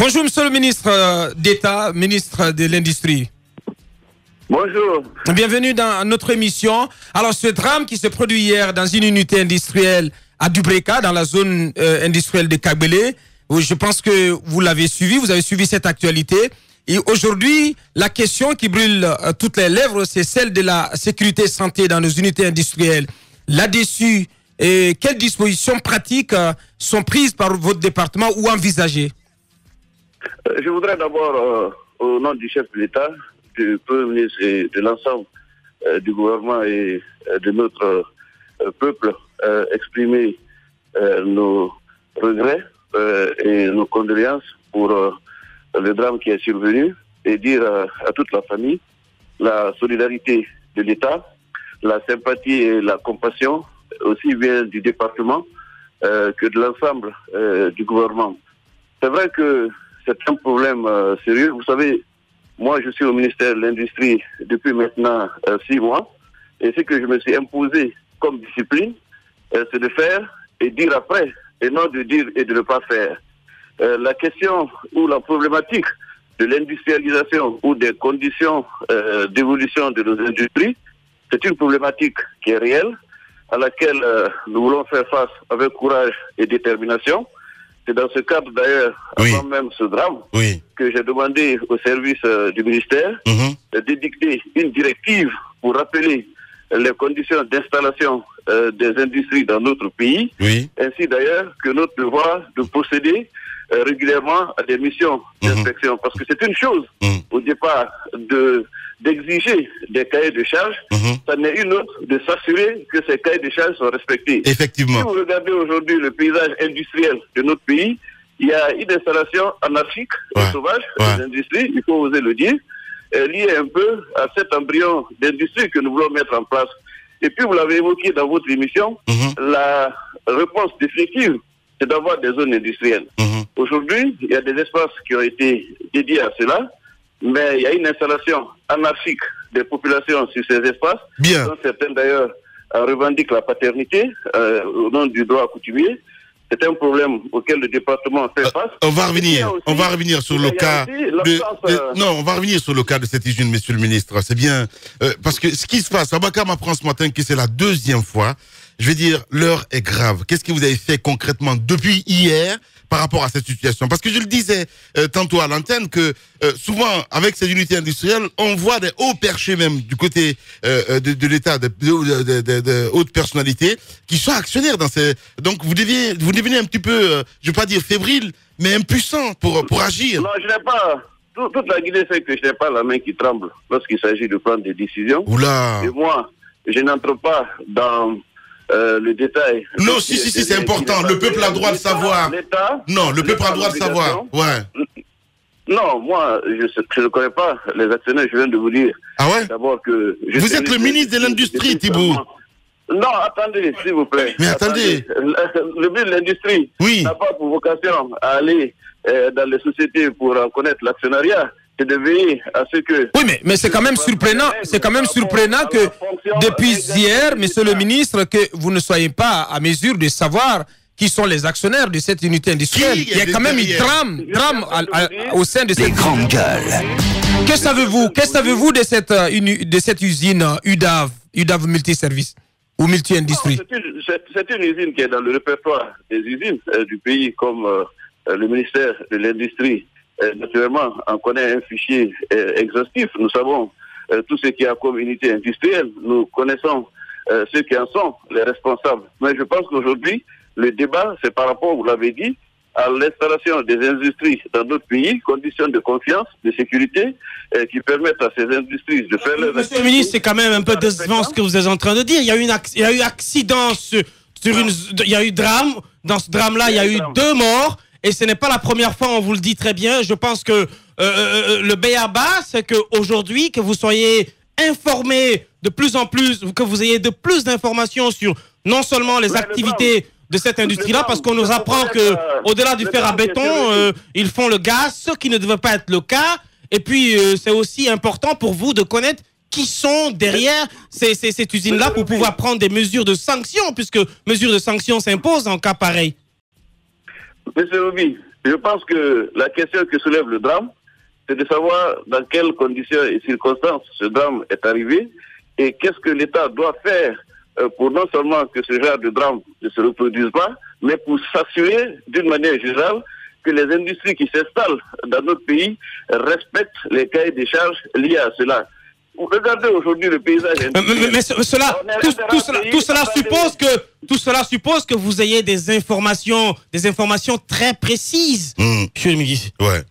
Bonjour, monsieur le ministre d'État, ministre de l'Industrie. Bonjour. Bienvenue dans notre émission. Alors, ce drame qui se produit hier dans une unité industrielle à Dubreka, dans la zone industrielle de Kagbele, je pense que vous l'avez suivi, vous avez suivi cette actualité. Et aujourd'hui, la question qui brûle toutes les lèvres, c'est celle de la sécurité santé dans nos unités industrielles. Là-dessus, quelles dispositions pratiques sont prises par votre département ou envisagées? Je voudrais d'abord, au nom du chef de l'État, du Premier ministre et de l'ensemble du gouvernement et de notre peuple, exprimer nos regrets et nos condoléances pour le drame qui est survenu et dire à toute la famille la solidarité de l'État, la sympathie et la compassion aussi bien du département que de l'ensemble du gouvernement. C'est vrai que c'est un problème sérieux. Vous savez, moi je suis au ministère de l'Industrie depuis maintenant 6 mois et ce que je me suis imposé comme discipline, c'est de faire et dire après et non de dire et de ne pas faire. La question ou la problématique de l'industrialisation ou des conditions d'évolution de nos industries, c'est une problématique qui est réelle, à laquelle nous voulons faire face avec courage et détermination. C'est dans ce cadre d'ailleurs, avant même ce drame, que j'ai demandé au service du ministère d'édicter une directive pour rappeler les conditions d'installation des industries dans notre pays, ainsi d'ailleurs que notre devoir de procéder régulièrement à des missions d'inspection. Parce que c'est une chose, au départ, d'exiger des cahiers de charges, ça n'est une autre de s'assurer que ces cahiers de charges sont respectés. Effectivement. Si vous regardez aujourd'hui le paysage industriel de notre pays, il y a une installation anarchique et sauvage des industries, il faut oser le dire, liée un peu à cet embryon d'industrie que nous voulons mettre en place. Et puis vous l'avez évoqué dans votre émission, la réponse définitive, c'est d'avoir des zones industrielles. Aujourd'hui, il y a des espaces qui ont été dédiés à cela, mais il y a une installation anarchique des populations sur ces espaces, dont certains d'ailleurs revendiquent la paternité au nom du droit coutumier. C'est un problème auquel le département fait face. On va revenir sur le cas on va revenir sur le cas de cette usine, monsieur le ministre. C'est bien, parce que ce qui se passe, Abakar m'apprend ce matin que c'est la 2e fois. Je vais dire, l'heure est grave. Qu'est-ce que vous avez fait concrètement depuis hier par rapport à cette situation? Parce que je le disais tantôt à l'antenne que souvent, avec ces unités industrielles, on voit des hauts perchés même du côté de l'État, de hautes personnalités qui sont actionnaires dans ces... Donc vous devenez un petit peu, je ne vais pas dire fébrile, mais impuissant pour agir. Non, je n'ai pas... Toute la Guinée sait que je n'ai pas la main qui tremble lorsqu'il s'agit de prendre des décisions. Oula. Et moi, je n'entre pas dans... le détail. Non, si, c'est important. Le peuple a le droit de savoir. Non, le peuple a le droit de savoir. Non, moi, je ne connais pas les actionnaires, je viens de vous dire. Ah ouais? D'abord que... Vous êtes le ministre de l'Industrie, Thibault. Non, attendez, s'il vous plaît. Mais attendez. Le ministre de l'Industrie n'a pas pour vocation à aller dans les sociétés pour en connaître l'actionnariat. C'est de veiller à ce que... Oui, mais c'est quand même surprenant. C'est quand même surprenant que depuis hier, monsieur le ministre, que vous ne soyez pas à mesure de savoir qui sont les actionnaires de cette unité industrielle. Il y a quand même un drame au sein de cette grande gueule. Que savez-vous de cette usine UDAV multiservice ou multi-industrie? C'est une usine qui est dans le répertoire des usines du pays, comme le ministère de l'Industrie. Naturellement, on connaît un fichier exhaustif. Nous savons tout ce qu'il y a comme unité industrielle. Nous connaissons ceux qui en sont les responsables. Mais je pense qu'aujourd'hui, le débat, c'est par rapport, vous l'avez dit, à l'installation des industries dans notre pays, conditions de confiance, de sécurité, qui permettent à ces industries de faire leurs... Monsieur le ministre, c'est quand même un peu décevant ce que vous êtes en train de dire. Il y a eu accident il y a eu drame. Dans ce drame-là, il y a eu 2 morts. Et ce n'est pas la première fois, on vous le dit très bien. Je pense que le b.a.-ba, c'est qu'aujourd'hui, que vous soyez informés de plus en plus, que vous ayez de plus d'informations sur non seulement les activités de cette industrie-là, parce qu'on nous apprend qu'au-delà du fer à béton, ils font le gaz, ce qui ne devait pas être le cas. Et puis, c'est aussi important pour vous de connaître qui sont derrière cette usine-là pour pouvoir prendre des mesures de sanctions, puisque mesures de sanctions s'imposent en cas pareil. Monsieur Obi, Je pense que la question que soulève le drame, c'est de savoir dans quelles conditions et circonstances ce drame est arrivé et qu'est-ce que l'État doit faire pour non seulement que ce genre de drame ne se reproduise pas, mais pour s'assurer d'une manière générale que les industries qui s'installent dans notre pays respectent les cahiers des charges liés à cela. Regardez aujourd'hui le paysage. Mais tout cela suppose que vous ayez des informations très précises, monsieur le ministre. Ouais.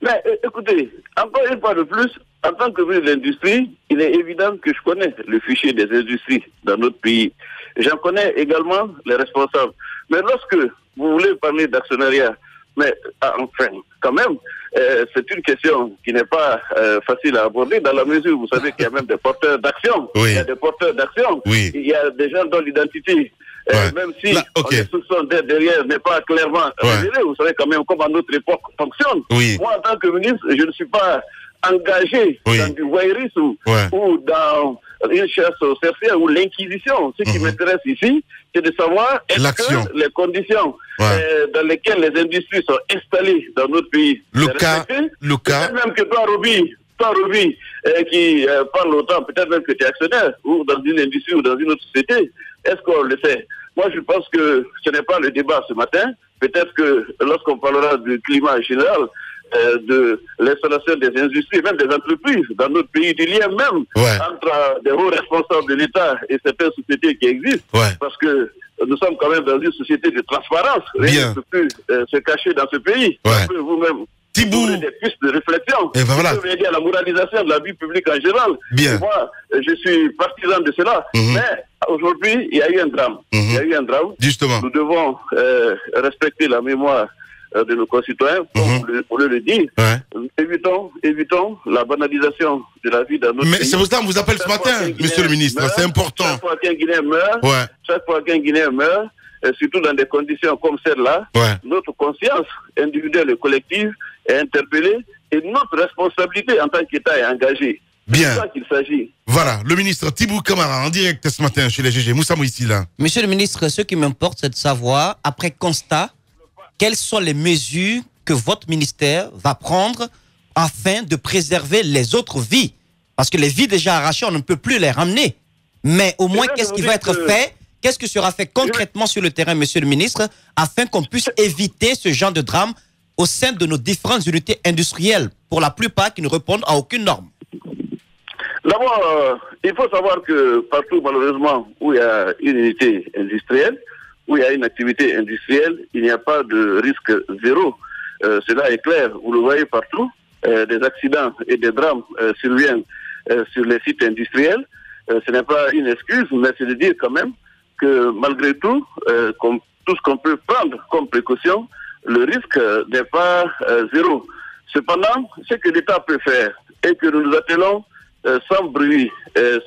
Mais écoutez, encore une fois de plus, en tant que ministre de l'Industrie, il est évident que je connais le fichier des industries dans notre pays. J'en connais également les responsables. Mais lorsque vous voulez parler d'actionnariat, mais enfin, quand même, c'est une question qui n'est pas facile à aborder dans la mesure où vous savez qu'il y a même des porteurs d'action. Oui. Il y a des porteurs d'action. Oui. Il y a des gens dont l'identité, même si le soupçon d'être derrière n'est pas clairement révélé, vous savez quand même comment notre époque fonctionne. Oui. Moi, en tant que ministre, je ne suis pas engagé dans du voyeurisme ou dans une chasse aux sorcières ou l'inquisition. Ce qui m'intéresse ici, c'est de savoir est-ce que les conditions dans lesquelles les industries sont installées dans notre pays le cas même que toi, Roby, qui parle autant, peut-être même que tu es actionnaire ou dans une industrie ou dans une autre société, est-ce qu'on le sait? Moi, je pense que ce n'est pas le débat ce matin. Peut-être que lorsqu'on parlera du climat général, de l'installation des industries, même des entreprises dans notre pays, du lien même entre des hauts responsables de l'État et certaines sociétés qui existent, parce que nous sommes quand même dans une société de transparence. Rien ne peut plus se cacher dans ce pays. Vous-même, Thibou, des pistes de réflexion. Et voilà. Vous pouvez aider à la moralisation de la vie publique en général. Moi, je suis partisan de cela. Mais aujourd'hui, il y a eu un drame. Il y a eu un drame. Justement. Nous devons respecter la mémoire de nos concitoyens, pour le dire. Évitons la banalisation de la vie dans notre pays. Mais c'est pour ça qu'on vous appelle ce matin, monsieur le ministre. C'est important. Chaque fois qu'un Guinéen meurt, surtout dans des conditions comme celle-là, notre conscience individuelle et collective est interpellée et notre responsabilité en tant qu'État est engagée. Bien. C'est ça qu'il s'agit. Voilà, le ministre Thibou Camara en direct ce matin chez les GG. Moussa Moïsi là. Monsieur le ministre, ce qui m'importe, c'est de savoir, après constat, quelles sont les mesures que votre ministère va prendre afin de préserver les autres vies? Parce que les vies déjà arrachées, on ne peut plus les ramener. Mais au moins, qu'est-ce qui va être fait? Qu'est-ce qui sera fait concrètement sur le terrain, monsieur le ministre, afin qu'on puisse éviter ce genre de drame au sein de nos différentes unités industrielles, pour la plupart qui ne répondent à aucune norme? D'abord, il faut savoir que partout, malheureusement, où il y a une unité industrielle, où il y a une activité industrielle, il n'y a pas de risque zéro. Cela est clair, vous le voyez partout. Des accidents et des drames surviennent sur les sites industriels. Ce n'est pas une excuse, mais c'est de dire quand même que malgré tout, tout ce qu'on peut prendre comme précaution, le risque n'est pas zéro. Cependant, ce que l'État peut faire et que nous nous attelons sans bruit,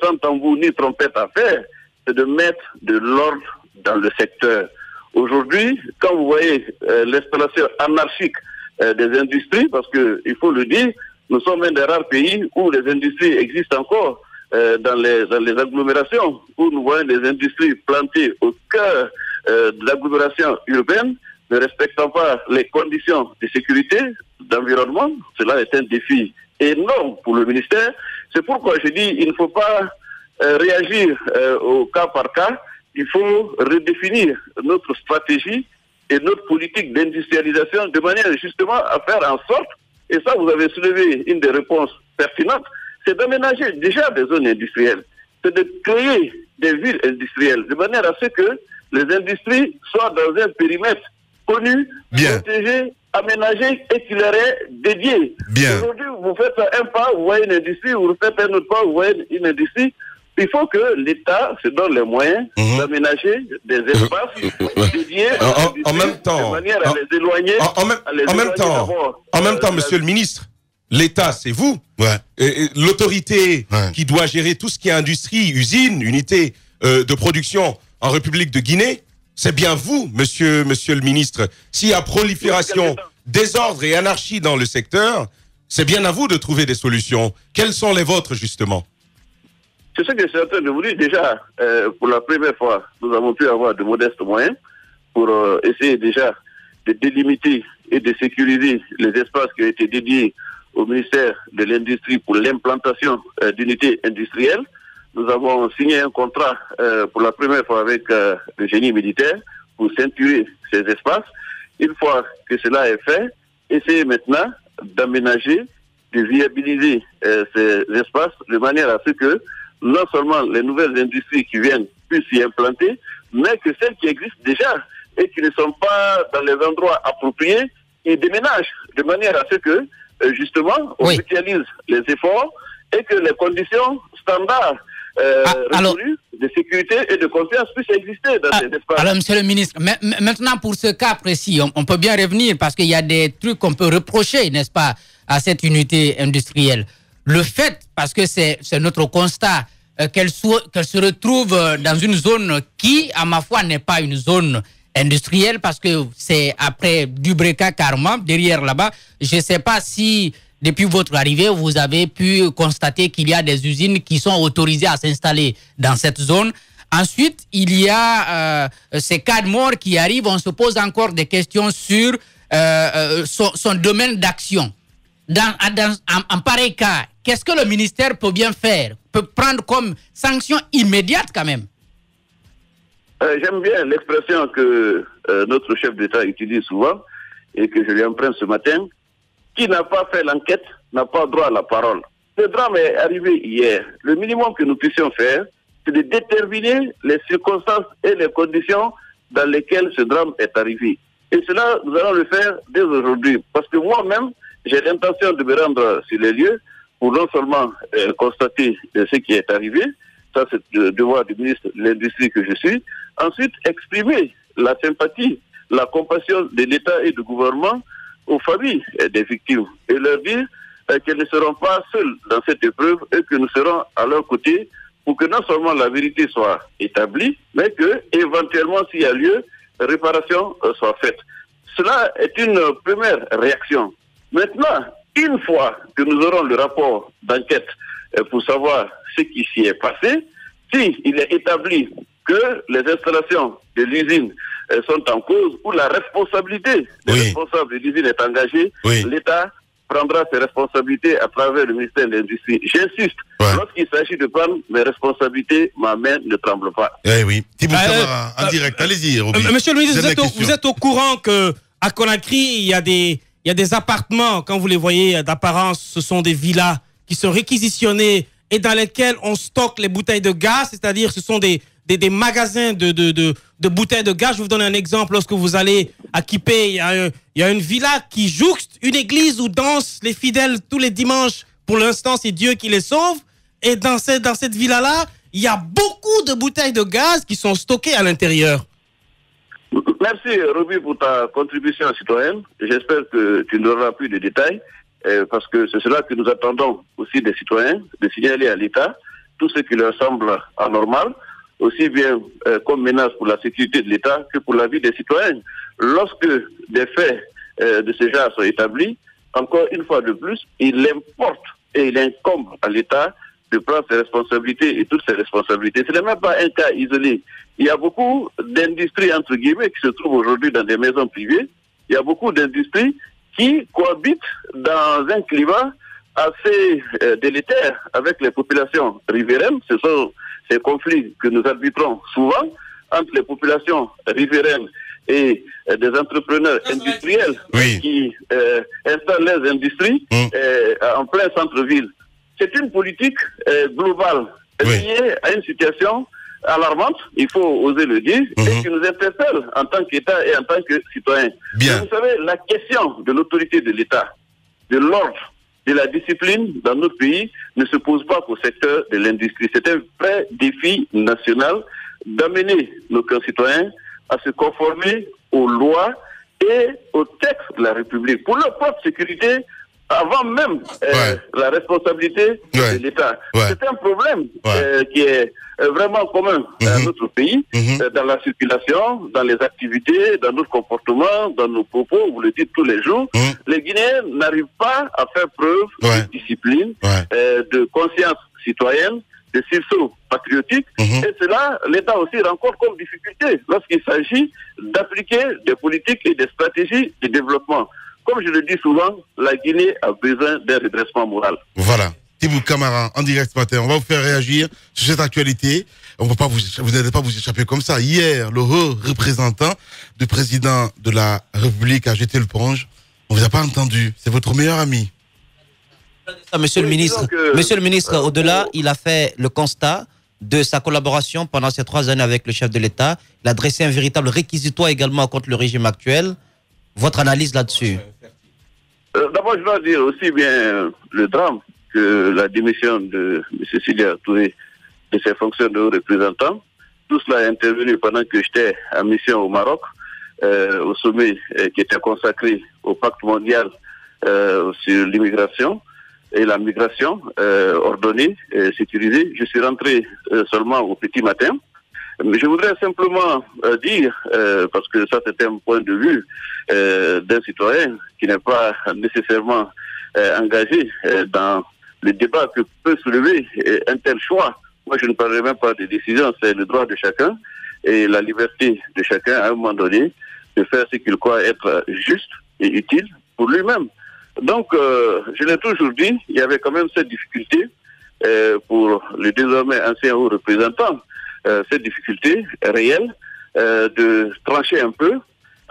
sans tambour ni trompette à faire, c'est de mettre de l'ordre dans le secteur. Aujourd'hui, quand vous voyez l'installation anarchique des industries, parce qu'il faut le dire, nous sommes un des rares pays où les industries existent encore dans les agglomérations, où nous voyons des industries plantées au cœur de l'agglomération urbaine, ne respectant pas les conditions de sécurité, d'environnement. Cela est un défi énorme pour le ministère. C'est pourquoi je dis qu'il ne faut pas réagir au cas par cas. Il faut redéfinir notre stratégie et notre politique d'industrialisation de manière justement à faire en sorte, et ça vous avez soulevé une des réponses pertinentes, c'est d'aménager déjà des zones industrielles, c'est de créer des villes industrielles, de manière à ce que les industries soient dans un périmètre connu, protégé, aménagé et qui leur est dédié. Aujourd'hui, vous faites un pas, vous voyez une industrie, vous faites un autre pas, vous voyez une industrie. Il faut que l'État se donne les moyens d'aménager des espaces dédiés en même temps, de manière à les éloigner. En même temps, monsieur le ministre, l'État, c'est vous. Et l'autorité qui doit gérer tout ce qui est industrie, usine, unité de production en République de Guinée, c'est bien vous, monsieur le ministre. S'il y a prolifération, désordre et anarchie dans le secteur, c'est bien à vous de trouver des solutions. Quelles sont les vôtres, justement? C'est ce que je suis en train de vous dire. Déjà, pour la première fois, nous avons pu avoir de modestes moyens pour essayer déjà de délimiter et de sécuriser les espaces qui ont été dédiés au ministère de l'Industrie pour l'implantation d'unités industrielles. Nous avons signé un contrat pour la première fois avec le génie militaire pour ceinturer ces espaces. Une fois que cela est fait, essayer maintenant d'aménager, de viabiliser ces espaces de manière à ce que non seulement les nouvelles industries qui viennent puissent s'y implanter, mais que celles qui existent déjà et qui ne sont pas dans les endroits appropriés, ils déménagent de manière à ce que, justement, on mutualise les efforts et que les conditions standards reconnues de sécurité et de confiance puissent exister dans ces espaces. Alors, monsieur le ministre, maintenant pour ce cas précis, on peut bien revenir parce qu'il y a des trucs qu'on peut reprocher, n'est-ce pas, à cette unité industrielle. Le fait, parce que c'est notre constat, qu'elle se retrouve dans une zone qui, à ma foi, n'est pas une zone industrielle, parce que c'est après Dubreka Karma, derrière là-bas. Je ne sais pas si, depuis votre arrivée, vous avez pu constater qu'il y a des usines qui sont autorisées à s'installer dans cette zone. Ensuite, il y a ces cas de mort qui arrivent. On se pose encore des questions sur son domaine d'action. En pareil cas, qu'est-ce que le ministère peut bien faire, peut prendre comme sanction immédiate quand même? J'aime bien l'expression que notre chef d'État utilise souvent et que je lui emprunte ce matin. Qui n'a pas fait l'enquête n'a pas droit à la parole. Ce drame est arrivé hier. Le minimum que nous puissions faire, c'est de déterminer les circonstances et les conditions dans lesquelles ce drame est arrivé. Et cela, nous allons le faire dès aujourd'hui. Parce que moi-même, j'ai l'intention de me rendre sur les lieux pour non seulement constater ce qui est arrivé, ça c'est le devoir du ministre de l'Industrie que je suis, ensuite exprimer la sympathie, la compassion de l'État et du gouvernement aux familles des victimes et leur dire qu'elles ne seront pas seules dans cette épreuve et que nous serons à leur côté pour que non seulement la vérité soit établie, mais que, éventuellement, s'il y a lieu, réparation soit faite. Cela est une première réaction. Maintenant, une fois que nous aurons le rapport d'enquête pour savoir ce qui s'y est passé, s'il est établi que les installations de l'usine sont en cause ou la responsabilité des responsables de l'usine est engagée, l'État prendra ses responsabilités à travers le ministère de l'Industrie. J'insiste, lorsqu'il s'agit de prendre mes responsabilités, ma main ne tremble pas. Oui. Thibaut Camara, en direct, allez-y, Roby. Monsieur le ministre, vous êtes au courant qu'à Conakry, il y a des appartements, quand vous les voyez d'apparence, ce sont des villas qui sont réquisitionnées et dans lesquelles on stocke les bouteilles de gaz, c'est-à-dire ce sont des magasins de bouteilles de gaz. Je vais vous donner un exemple. Lorsque vous allez à Kipé, il y a une villa qui jouxte une église où dansent les fidèles tous les dimanches. Pour l'instant, c'est Dieu qui les sauve. Et dans cette villa-là, il y a beaucoup de bouteilles de gaz qui sont stockées à l'intérieur. Merci, Roby, pour ta contribution citoyenne. J'espère que tu n'auras plus de détails, parce que c'est cela que nous attendons aussi des citoyens, de signaler à l'État tout ce qui leur semble anormal, aussi bien comme menace pour la sécurité de l'État que pour la vie des citoyens. Lorsque des faits de ce genre sont établis, encore une fois de plus, il importe et il incombe à l'État de prendre ses responsabilités et toutes ses responsabilités. Ce n'est même pas un cas isolé. Il y a beaucoup d'industries, entre guillemets, qui se trouvent aujourd'hui dans des maisons privées. Il y a beaucoup d'industries qui cohabitent dans un climat assez délétère avec les populations riveraines. Ce sont ces conflits que nous arbitrons souvent entre les populations riveraines et des entrepreneurs industriels qui installent leurs industries en plein centre-ville. C'est une politique globale liée à une situation alarmante, il faut oser le dire, et qui nous interpelle en tant qu'État et en tant que citoyen. Vous savez, la question de l'autorité de l'État, de l'ordre, de la discipline dans notre pays ne se pose pas qu'au secteur de l'industrie. C'est un vrai défi national d'amener nos concitoyens à se conformer aux lois et aux textes de la République pour leur propre sécurité, avant même la responsabilité de l'État. C'est un problème qui est vraiment commun à notre pays, dans la circulation, dans les activités, dans notre comportement, dans nos propos, vous le dites tous les jours. Les Guinéens n'arrivent pas à faire preuve de discipline, de conscience citoyenne, de sursaut patriotique. Et cela, l'État aussi rencontre comme difficulté lorsqu'il s'agit d'appliquer des politiques et des stratégies de développement. Comme je le dis souvent, la Guinée a besoin d'un redressement moral. Voilà. Tibou Camara, en direct ce matin, on va vous faire réagir sur cette actualité. On va pas vous n'allez pas vous échapper comme ça. Hier, le haut représentant du président de la République a jeté l'éponge. On vous a pas entendu. C'est votre meilleur ami. Monsieur le ministre, au-delà, il a fait le constat de sa collaboration pendant ces 3 années avec le chef de l'État. Il a dressé un véritable réquisitoire également contre le régime actuel. Votre analyse là-dessus? D'abord, je dois dire aussi bien le drame que la démission de M. Sidia Touré de ses fonctions de haut représentant. Tout cela est intervenu pendant que j'étais en mission au Maroc, au sommet qui était consacré au pacte mondial sur l'immigration et la migration ordonnée et sécurisée. Je suis rentré seulement au petit matin. Mais je voudrais simplement dire, parce que ça c'est un point de vue d'un citoyen qui n'est pas nécessairement engagé dans le débat que peut soulever un tel choix. Moi je ne parlerai même pas de décision, c'est le droit de chacun et la liberté de chacun à un moment donné de faire ce qu'il croit être juste et utile pour lui-même. Donc, je l'ai toujours dit, il y avait quand même cette difficulté pour le désormais ancien haut représentant, cette difficulté réelle de trancher un peu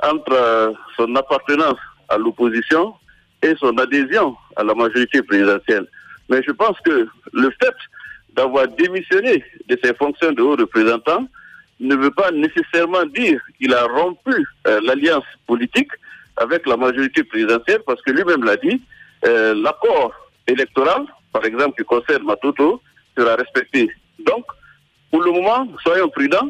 entre son appartenance à l'opposition et son adhésion à la majorité présidentielle. Mais je pense que le fait d'avoir démissionné de ses fonctions de haut représentant ne veut pas nécessairement dire qu'il a rompu l'alliance politique avec la majorité présidentielle, parce que lui-même l'a dit, l'accord électoral, par exemple, qui concerne Matoto, sera respecté. Donc, pour le moment, soyons prudents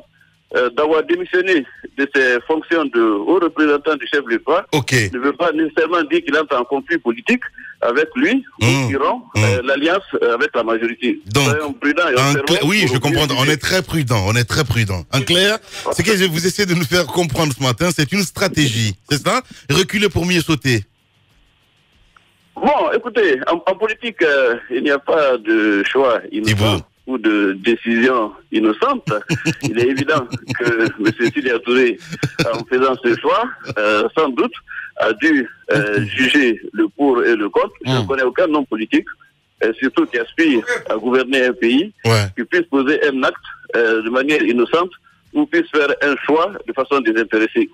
d'avoir démissionné de ses fonctions de haut représentant du chef de l'État ne veut pas nécessairement dire qu'il entre en conflit politique avec lui ou qui rompt l'alliance avec la majorité. Donc, soyons prudents et oui, je comprends. On est très prudent. On est très prudent. En clair, ce que je vous essaie de nous faire comprendre ce matin, c'est une stratégie. C'est ça? Reculer pour mieux sauter. Bon, écoutez, en politique, il n'y a pas de choix innocent ou de décision innocente. Il est évident que M. Sidia Touré, en faisant ce choix, sans doute, a dû juger le pour et le contre. Je ne connais aucun homme politique, surtout qui aspire à gouverner un pays, qui puisse poser un acte de manière innocente ou puisse faire un choix de façon désintéressée.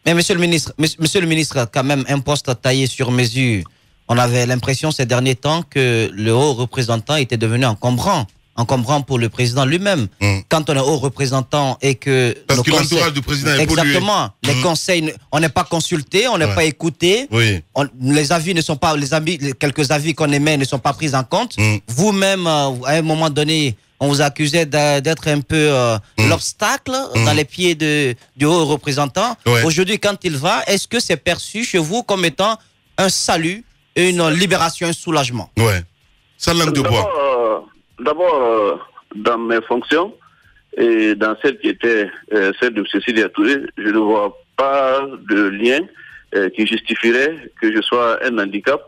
Mais monsieur le ministre, quand même, un poste taillé sur mesure. On avait l'impression ces derniers temps que le haut représentant était devenu encombrant pour le président lui-même. Quand on est haut représentant et que... Parce que l'entourage du président est pollué. Exactement. Les conseils, on n'est pas consulté, on n'est pas écouté. Les avis ne sont pas... quelques avis qu'on émet ne sont pas pris en compte. Vous-même, à un moment donné, on vous accusait d'être un peu l'obstacle dans les pieds du haut représentant. Aujourd'hui, quand il va, est-ce que c'est perçu chez vous comme étant un salut, une libération, un soulagement? Sans langue de bois. D'abord, dans mes fonctions et dans celle qui était celle de M. Sidia Touré, je ne vois pas de lien qui justifierait que je sois un handicap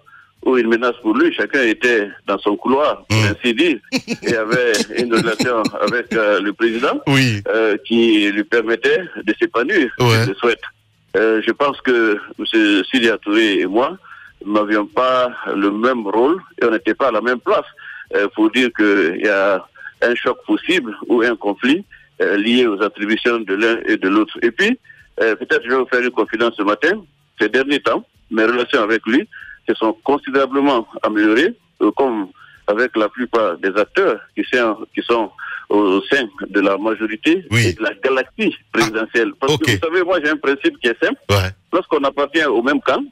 ou une menace pour lui. Chacun était dans son couloir, pour ainsi dire, et avait une relation avec le président qui lui permettait de s'épanouir, je le souhaite. Je pense que M. Sidia Touré et moi n'avions pas le même rôle et on n'était pas à la même place. Pour dire qu'il y a un choc possible ou un conflit lié aux attributions de l'un et de l'autre. Et puis, peut-être je vais vous faire une confidence ce matin. Ces derniers temps, mes relations avec lui se sont considérablement améliorées, comme avec la plupart des acteurs qui sont au sein de la majorité et de la galaxie présidentielle. Parce que vous savez, moi j'ai un principe qui est simple. Lorsqu'on appartient au même camp,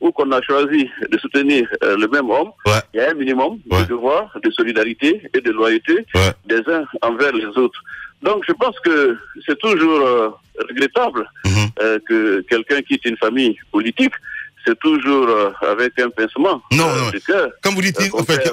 ou qu'on a choisi de soutenir le même homme, il y a un minimum de devoir, de solidarité et de loyauté des uns envers les autres. Donc je pense que c'est toujours regrettable que quelqu'un quitte une famille politique. C'est toujours avec un pincement de cœur. Quand vous dites, en fait,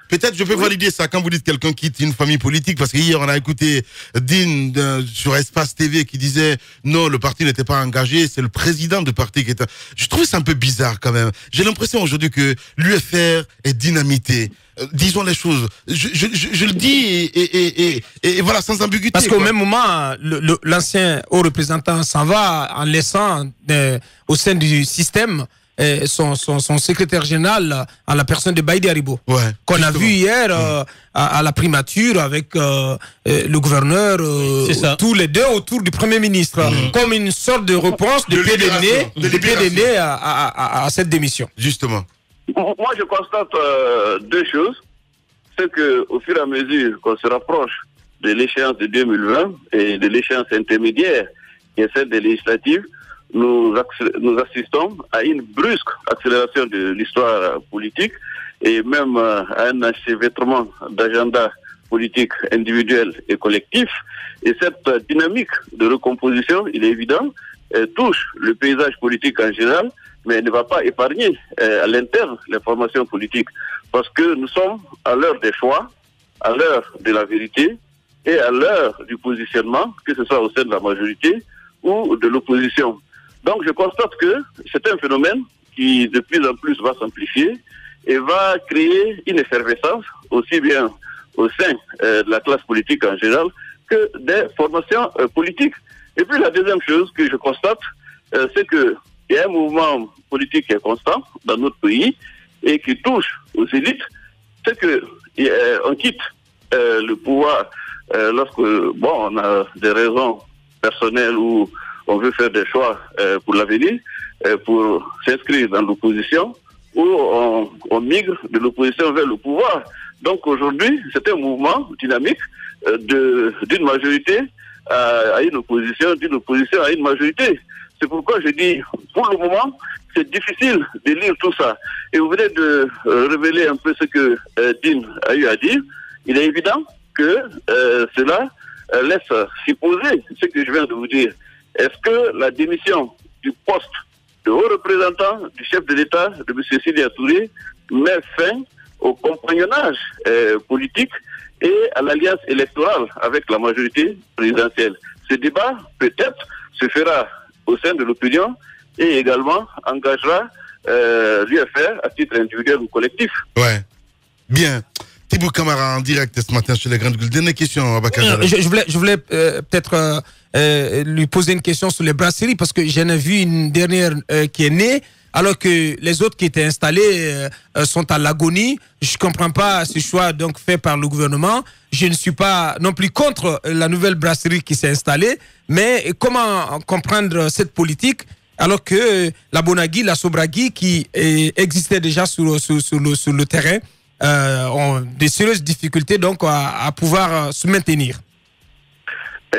peut-être je peux valider ça, quand vous dites quelqu'un quitte une famille politique, parce qu'hier on a écouté Dean sur Espace TV qui disait non, le parti n'était pas engagé, c'est le président du parti qui était... Je trouve ça un peu bizarre quand même. J'ai l'impression aujourd'hui que l'UFR est dynamité. disons les choses. Je le dis et voilà, sans ambiguïté. Parce qu'au même moment, l'ancien haut représentant s'en va en laissant au sein du système son secrétaire général en la personne de Baïdi Haribo, qu'on a vu hier à la primature avec le gouverneur, tous les deux autour du Premier ministre, comme une sorte de réponse de pied de nez à cette démission. Justement. Moi, je constate deux choses. C'est qu'au fur et à mesure qu'on se rapproche de l'échéance de 2020 et de l'échéance intermédiaire, qui est celle des législatives, nous assistons à une brusque accélération de l'histoire politique et même à un enchevêtrement d'agenda politique individuel et collectif. Et cette dynamique de recomposition, il est évident, touche le paysage politique en général, mais elle ne va pas épargner à l'interne les formations politiques. Parce que nous sommes à l'heure des choix, à l'heure de la vérité et à l'heure du positionnement, que ce soit au sein de la majorité ou de l'opposition. Donc je constate que c'est un phénomène qui de plus en plus va s'amplifier et va créer une effervescence aussi bien au sein de la classe politique en général que des formations politiques. Et puis la deuxième chose que je constate, c'est qu'il y a un mouvement politique qui est constant dans notre pays et qui touche aux élites, c'est qu'on quitte le pouvoir lorsque on a des raisons personnelles ou on veut faire des choix pour l'avenir, pour s'inscrire dans l'opposition, ou on migre de l'opposition vers le pouvoir. Donc aujourd'hui, c'est un mouvement dynamique d'une majorité à une opposition, d'une opposition à une majorité. C'est pourquoi je dis, pour le moment, c'est difficile de lire tout ça. Et vous venez de révéler un peu ce que Dean a eu à dire. Il est évident que cela laisse supposer ce que je viens de vous dire. Est-ce que la démission du poste de haut représentant du chef de l'État, de M. Sidya Touré, met fin au compagnonnage politique et à l'alliance électorale avec la majorité présidentielle? Ce débat, peut-être, se fera au sein de l'opinion et également engagera l'UFR à titre individuel ou collectif. Ouais. Bien. Thibaut Camara en direct ce matin sur les grandes gueules. Dernière question, Abakar. Je voulais peut-être lui poser une question sur les brasseries parce que j'en ai vu une dernière qui est née alors que les autres qui étaient installés sont à l'agonie. Je ne comprends pas ce choix donc fait par le gouvernement. Je ne suis pas non plus contre la nouvelle brasserie qui s'est installée, mais comment comprendre cette politique alors que la Bonagui, la Sobragui qui existait déjà sur le terrain ont des sérieuses difficultés donc à pouvoir se maintenir.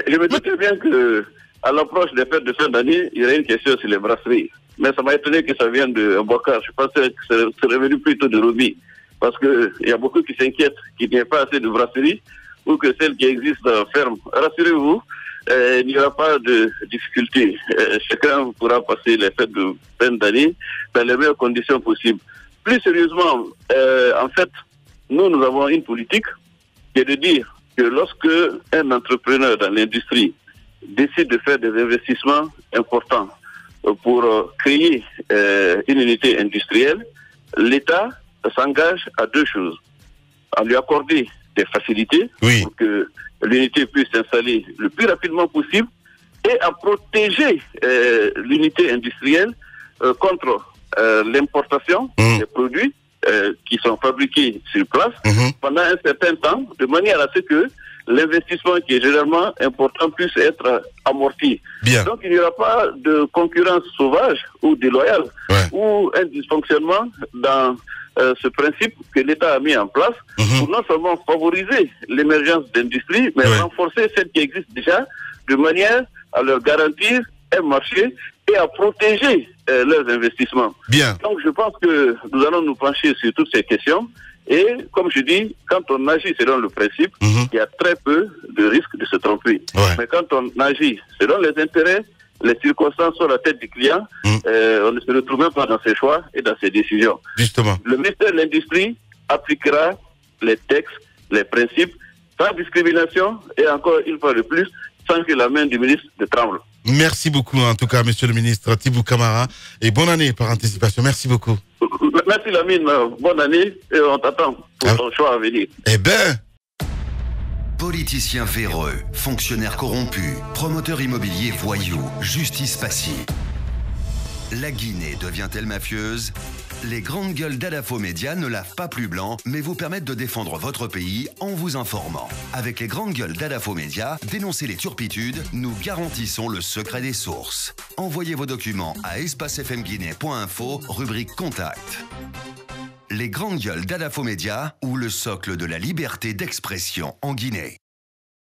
Je me disais bien qu'à l'approche des fêtes de fin d'année, il y aurait une question sur les brasseries. Mais ça m'a étonné que ça vienne de Bokar. Je pensais que c'est revenu plutôt de Romy. Parce qu'il y a beaucoup qui s'inquiètent qu'il n'y ait pas assez de brasseries ou que celles qui existent ferment. Rassurez-vous, il n'y aura pas de difficultés. Chacun pourra passer les fêtes de fin d'année dans les meilleures conditions possibles. Plus sérieusement, en fait, nous avons une politique qui est de dire que lorsque un entrepreneur dans l'industrie décide de faire des investissements importants pour créer une unité industrielle, l'État s'engage à deux choses. À lui accorder des facilités pour que l'unité puisse s'installer le plus rapidement possible et à protéger l'unité industrielle contre l'importation des produits qui sont fabriqués sur place pendant un certain temps, de manière à ce que l'investissement qui est généralement important puisse être amorti. Bien. Donc il n'y aura pas de concurrence sauvage ou déloyale ou un dysfonctionnement dans ce principe que l'État a mis en place pour non seulement favoriser l'émergence d'industries, mais renforcer celles qui existent déjà de manière à leur garantir un marché et à protéger leurs investissements. Bien. Donc je pense que nous allons nous pencher sur toutes ces questions et comme je dis, quand on agit selon le principe, il y a très peu de risques de se tromper. Mais quand on agit selon les intérêts, les circonstances sur la tête du client, on ne se retrouve même pas dans ses choix et dans ses décisions. Justement. Le ministère de l'Industrie appliquera les textes, les principes, sans discrimination et encore une fois de plus, sans que la main du ministre ne tremble. Merci beaucoup, en tout cas, monsieur le ministre Thibaut Camara. Et bonne année par anticipation. Merci beaucoup. Merci, Lamine. Bonne année et on t'attend. pour ton choix à venir. Eh ben. Politiciens véreux, fonctionnaires corrompus, promoteurs immobiliers voyous, justice passive. La Guinée devient-elle mafieuse? Les grandes gueules d'Adafo Média ne lavent pas plus blanc, mais vous permettent de défendre votre pays en vous informant. Avec les grandes gueules d'Adafo Média, dénoncez les turpitudes, nous garantissons le secret des sources. Envoyez vos documents à espacefmguinée.info, rubrique Contact. Les grandes gueules d'Adafo Média ou le socle de la liberté d'expression en Guinée.